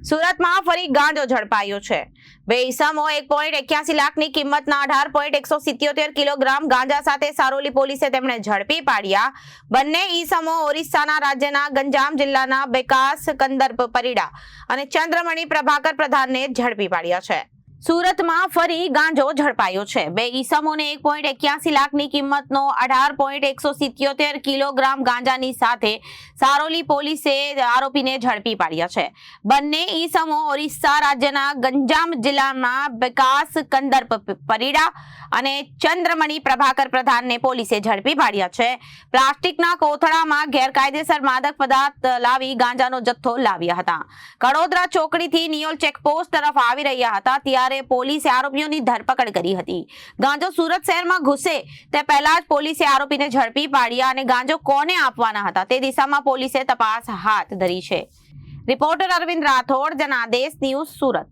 સુરતમાં ફરી ગાંજો ઝડપાયો છે। બે ઈસમો 1.81 લાખની કિંમતના 18.177 કિલોગ્રામ ગાંજા સાથે સારોલી પોલીસે તેમને ઝડપી પાડ્યા। બંને ઈસમો ઓરિસ્સાના રાજ્યના ગંજામ જિલ્લાના વિકાસ કંદર્પ પરિડા અને ચંદ્રમણી પ્રભાકર પ્રધાનને ઝડપી પાડ્યા છે। સુરતમાં ફરી ગાંજો ઝડપાયો છે। બે ઈસમોને 1.81 લાખની કિંમતનો 18.177 કિલોગ્રામ ગાંજાની સાથે સારોલી પોલીસે આરોપીને ઝડપી પાડ્યા છે। બંને ઈસમો ઓરિસ્સા રાજ્યના ગંજામ જિલ્લાના વિકાસ કંદર્પ પરિડા અને ચંદ્રમણી પ્રભાકર પ્રધાનને પોલીસે ઝડપી પાડ્યા છે। પ્લાસ્ટિકના કોથળામાં ગેરકાયદેસર માદક પદાર્થ લાવી ગાંજાનો જથ્થો લાવ્યા હતા। કડોદરા ચોકડીથી નિયોલ ચેકપોસ્ટ તરફ આવી રહ્યા હતા ત્યારે પોલીસે આરોપીઓની ધરપકડ કરી હતી। ગાંજો સુરત શહેરમાં ઘૂસે તે પહેલા જ પોલીસે આરોપીને ઝડપી પાડ્યા અને ગાંજો કોને આપવાના હતા તે દિશામાં પોલીસે તપાસ હાથ ધરી છે। Reporter Arvind Rathod, Janadesh news, Surat.